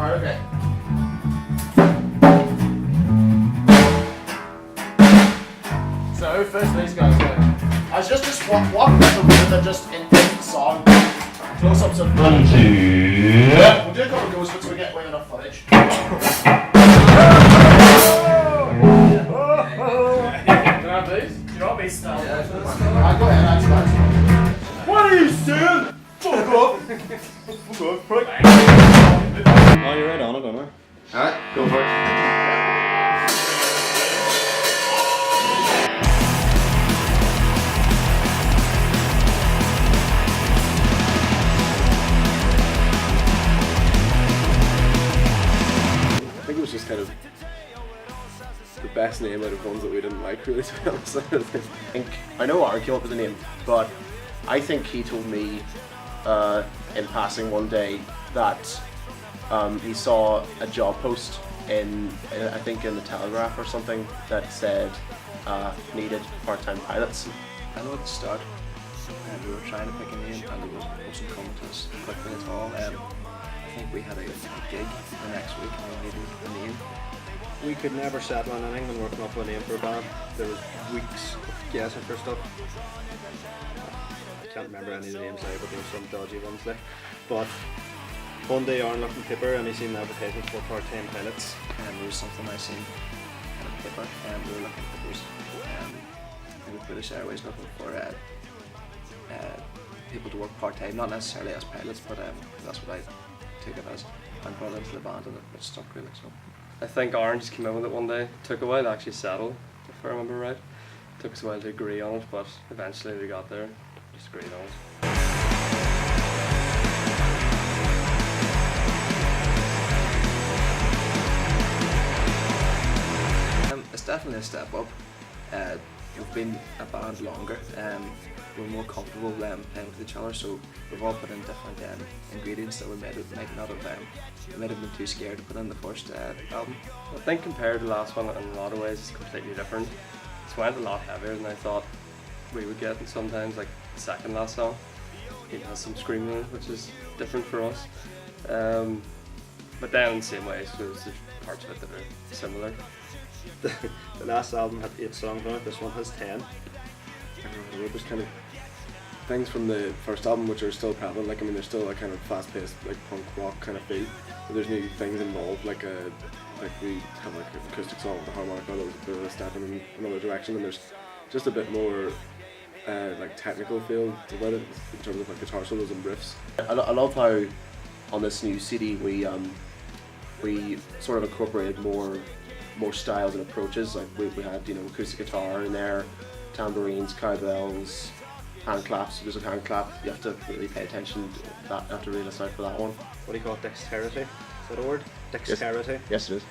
Alright, okay. So, first these guys go. I was just walk better with it just in the song. Close ups of 1, 2. Yeah. We'll do a couple of goes so we get enough footage. Can I have these? Do you want me to start? Yeah, go ahead, actually. What are you doing? Fuck off! Fuck off, prick. Oh, you're right on it, aren't you? Alright, go for it. I think it was just kind of the best name out of ones that we didn't like, really, to be honest. I know Aaron came up with the name, but I think he told me in passing one day that he saw a job post in I think in the Telegraph or something that said needed part-time pilots. I know at the start we were trying to pick a name and it wasn't coming to us quickly at all. I think we had a gig the next week and we needed a name. We could never settle on anything when working up a name for a band. There was weeks of guessing for stuff. I can't remember any of the names now, but there were some dodgy ones there. But one day Aaron looked in the paper and he seen an advertisement for part-time pilots. And there was something I seen in a paper and we were looking for those. The British Airways looking for people to work part-time, not necessarily as pilots, but that's what I took it as and brought into the band and it stuck really. So I think Aaron just came in with it one day. Took a while to actually settle, if I remember right. Took us a while to agree on it, but eventually we got there. Just agreed on it. It's definitely a step up. We've been a band longer. We're more comfortable playing with each other, so we've all put in different ingredients that we might not have been too scared to put in the first album. I think compared to the last one, in a lot of ways it's completely different. It's went a lot heavier than I thought we would get, and sometimes like the second last song, it has some screaming in it, which is different for us. But then in the same way, so there's parts of it that are similar. The last album had 8 songs on it, this one has 10. There's kind of things from the first album which are still prevalent. Like, I mean, there's still a kind of fast-paced, like punk rock kind of feel, but there's new things involved. Like we have like an acoustic song with the harmonica that was a bit of a step in another direction, and there's just a bit more like technical feel about it in terms of like guitar solos and riffs. I love how on this new CD we sort of incorporated more styles and approaches. Like we had, you know, acoustic guitar in there, tambourines, cowbells, hand claps. There's a hand clap. You have to really pay attention to that. You have to really listen out for that one. What do you call it? Dexterity? Is that a word? Dexterity? Yes, it is.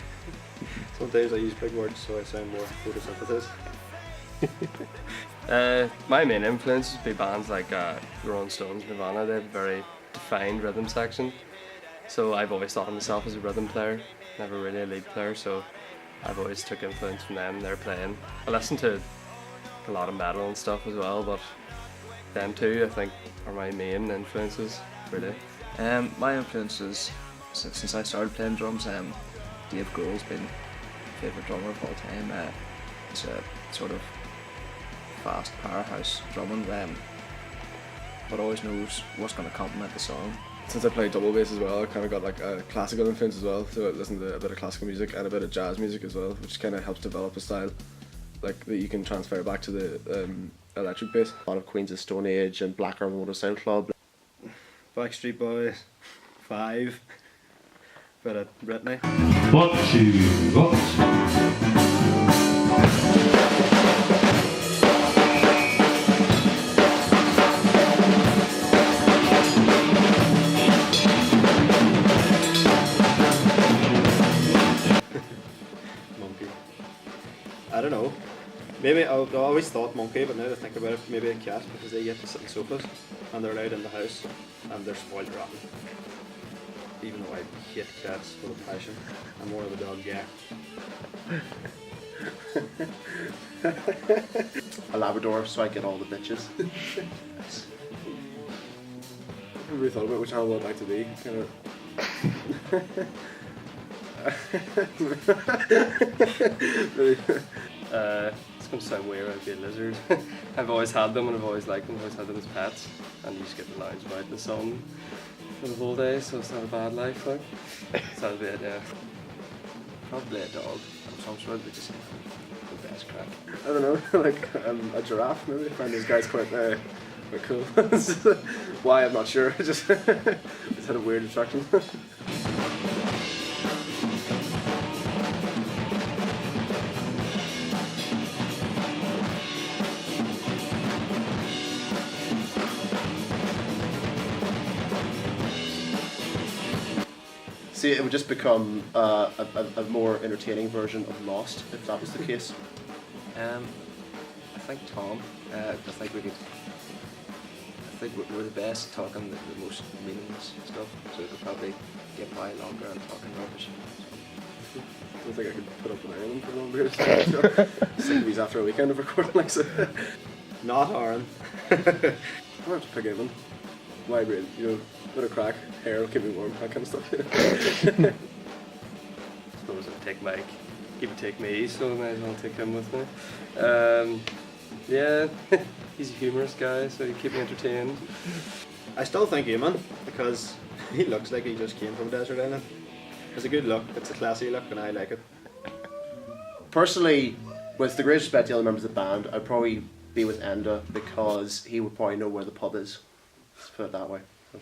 Sometimes I use big words so I sound more photosynthesis. My main influences would be bands like the Rolling Stones, Nirvana. They have a very defined rhythm section. So I've always thought of myself as a rhythm player, never really a lead player, so I've always took influence from them, their playing. I listen to a lot of metal and stuff as well, but them two I think are my main influences, really. My influences since I started playing drums, Dave Grohl's been my favourite drummer of all time. It's a sort of fast powerhouse drumming, but always knows what's going to complement the song. Since I play double bass as well, I kind of got like a classical influence as well, so I listen to a bit of classical music and a bit of jazz music as well, which kind of helps develop a style like that you can transfer back to the electric bass. A lot of Queens of Stone Age and Black Arm Motor Sound Club. Backstreet Boys, 5, bit of Britney. 1, 2, go. I don't know. Maybe I always thought monkey, but now that I think about it, maybe a cat, because they get to sit on sofas and they're allowed in the house and they're spoiled rotten. Even though I hate cats with a passion, I'm more of a dog guy. A Labrador, so I get all the bitches. I never really thought about which animal I'd like to be. Kind of It's going to sound weird, I'd be a lizard. I've always had them and I've always liked them, I've always had them as pets. And you just get to lounge about in the sun for the whole day, so it's not a bad life, like. So that'd be it, yeah. Probably a dog of some sort, but just the best crack. I don't know, like a giraffe maybe. I find these guys quite cool. Why, I'm not sure. Just had a weird attraction. See, it would just become a more entertaining version of Lost if that was the case. I think Tom. I think we could. I think we're the best talking the most meaningless stuff, so we could probably get by longer and talking rubbish. I don't think I could put up with Ireland for a long period of time. Sick of these after a weekend of recording like so. Not Aaron. I have to pick Evan. Vibrate, you know, bit of crack, hair will keep me warm, that kind of stuff. I suppose I'd take Mike. He would take me, so I might as well take him with me. Yeah, he's a humorous guy, so he keep me entertained. I still think Eamon, because he looks like he just came from a desert island. It's a good look, it's a classy look, and I like it. Personally, with the greatest respect to the other members of the band, I'd probably be with Enda because he would probably know where the pub is. Let's put it that way. So.